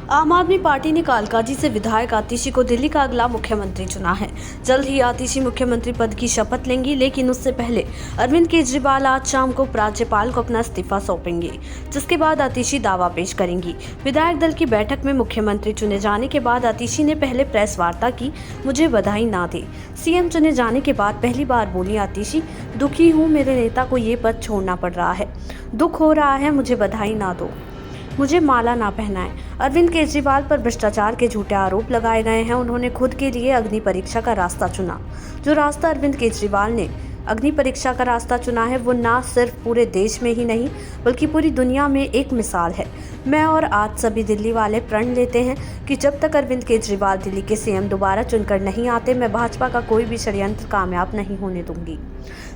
आम आदमी पार्टी ने कालकाजी से विधायक आतिशी को दिल्ली का अगला मुख्यमंत्री चुना है। जल्द ही आतिशी मुख्यमंत्री पद की शपथ लेंगी, लेकिन उससे पहले अरविंद केजरीवाल आज शाम को राज्यपाल को अपना इस्तीफा सौंपेंगे, जिसके बाद आतिशी दावा पेश करेंगी। विधायक दल की बैठक में मुख्यमंत्री चुने जाने के बाद आतिशी ने पहले प्रेस वार्ता की, मुझे बधाई ना दे। सीएम चुने जाने के बाद पहली बार बोली आतिशी, दुखी हूँ, मेरे नेता को ये पद छोड़ना पड़ रहा है, दुख हो रहा है, मुझे बधाई ना दो, मुझे माला ना पहनाएं। अरविंद केजरीवाल पर भ्रष्टाचार के झूठे आरोप लगाए गए हैं। उन्होंने खुद के लिए अग्नि परीक्षा का रास्ता चुना। जो रास्ता अरविंद केजरीवाल ने अग्नि परीक्षा का रास्ता चुना है, वो ना सिर्फ पूरे देश में ही नहीं बल्कि पूरी दुनिया में एक मिसाल है। मैं और आज सभी दिल्ली वाले प्रण लेते हैं कि जब तक अरविंद केजरीवाल दिल्ली के सीएम दोबारा चुनकर नहीं आते, मैं भाजपा का कोई भी षड्यंत्र कामयाब नहीं होने दूंगी।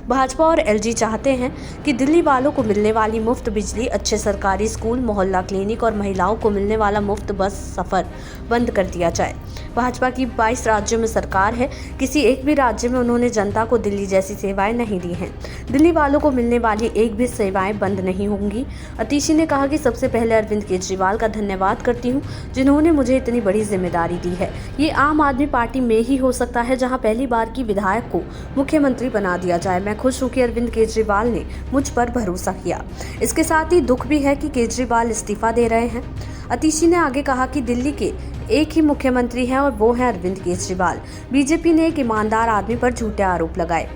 भाजपा और एलजी चाहते हैं कि दिल्ली वालों को मिलने वाली मुफ्त बिजली, अच्छे सरकारी स्कूल, मोहल्ला क्लिनिक और महिलाओं को मिलने वाला मुफ्त बस सफ़र बंद कर दिया जाए। भाजपा की 22 राज्यों में सरकार है, किसी एक भी राज्य में उन्होंने जनता को दिल्ली जैसी सेवाएं नहीं दी हैं। दिल्ली वालों को मिलने वाली एक भी सेवाएं बंद नहीं होंगी। आतिशी ने कहा कि सबसे पहले अरविंद केजरीवाल का धन्यवाद करती हूं, जिन्होंने मुझे इतनी बड़ी जिम्मेदारी दी है। ये आम आदमी पार्टी में ही हो सकता है जहां पहली बार की विधायक को मुख्यमंत्री बना दिया जाए। मैं खुश हूं कि अरविंद केजरीवाल ने मुझ पर भरोसा किया। इसके साथ ही दुख भी है कि केजरीवाल इस्तीफा दे रहे हैं। आतिशी ने आगे कहा कि दिल्ली के एक ही मुख्यमंत्री हैं और वो हैं अरविंद केजरीवाल। बीजेपी ने एक ईमानदार आदमी पर झूठे आरोप लगाए,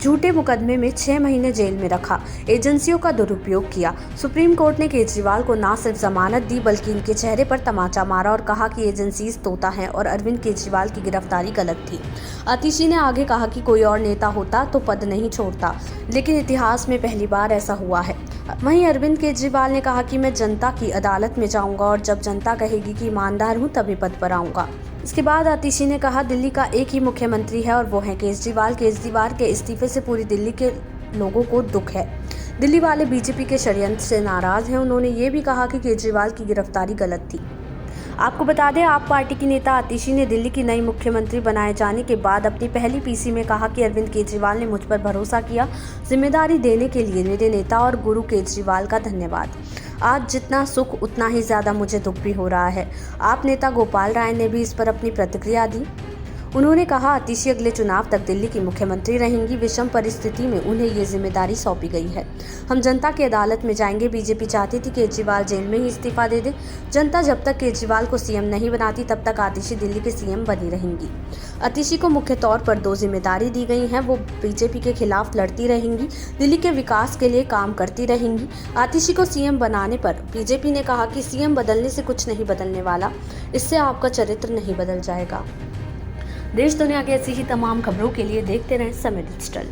झूठे मुकदमे में 6 महीने जेल में रखा, एजेंसियों का दुरुपयोग किया। सुप्रीम कोर्ट ने केजरीवाल को न सिर्फ जमानत दी बल्कि इनके चेहरे पर तमाचा मारा और कहा कि एजेंसीज तोता हैं और अरविंद केजरीवाल की गिरफ्तारी गलत थी। आतिशी ने आगे कहा कि कोई और नेता होता तो पद नहीं छोड़ता, लेकिन इतिहास में पहली बार ऐसा हुआ है। वहीं अरविंद केजरीवाल ने कहा कि मैं जनता की अदालत में जाऊंगा और जब जनता कहेगी कि ईमानदार हूं तभी पद पर आऊंगा। इसके बाद आतिशी ने कहा, दिल्ली का एक ही मुख्यमंत्री है और वो है केजरीवाल। केजरीवाल के इस्तीफे से पूरी दिल्ली के लोगों को दुख है। दिल्ली वाले बीजेपी के षड्यंत्र से नाराज हैं। उन्होंने ये भी कहा कि केजरीवाल की गिरफ्तारी गलत थी। आपको बता दें, आप पार्टी की नेता आतिशी ने दिल्ली की नई मुख्यमंत्री बनाए जाने के बाद अपनी पहली पीसी में कहा कि अरविंद केजरीवाल ने मुझ पर भरोसा किया। जिम्मेदारी देने के लिए मेरे नेता और गुरु केजरीवाल का धन्यवाद। आज जितना सुख उतना ही ज़्यादा मुझे दुख भी हो रहा है। आप नेता गोपाल राय ने भी इस पर अपनी प्रतिक्रिया दी। उन्होंने कहा, आतिशी अगले चुनाव तक दिल्ली की मुख्यमंत्री रहेंगी। विषम परिस्थिति में उन्हें ये जिम्मेदारी सौंपी गई है। हम जनता की अदालत में जाएंगे। बीजेपी चाहती थी केजरीवाल जेल में ही इस्तीफा दे दे। जनता जब तक केजरीवाल को सीएम नहीं बनाती तब तक आतिशी दिल्ली के सीएम बनी रहेंगी। आतिशी को मुख्य तौर पर 2 जिम्मेदारी दी गई हैं। वो बीजेपी के खिलाफ लड़ती रहेंगी, दिल्ली के विकास के लिए काम करती रहेंगी। आतिशी को सीएम बनाने पर बीजेपी ने कहा कि सीएम बदलने से कुछ नहीं बदलने वाला, इससे आपका चरित्र नहीं बदल जाएगा। देश दुनिया की ऐसी ही तमाम खबरों के लिए देखते रहें समय डिजिटल।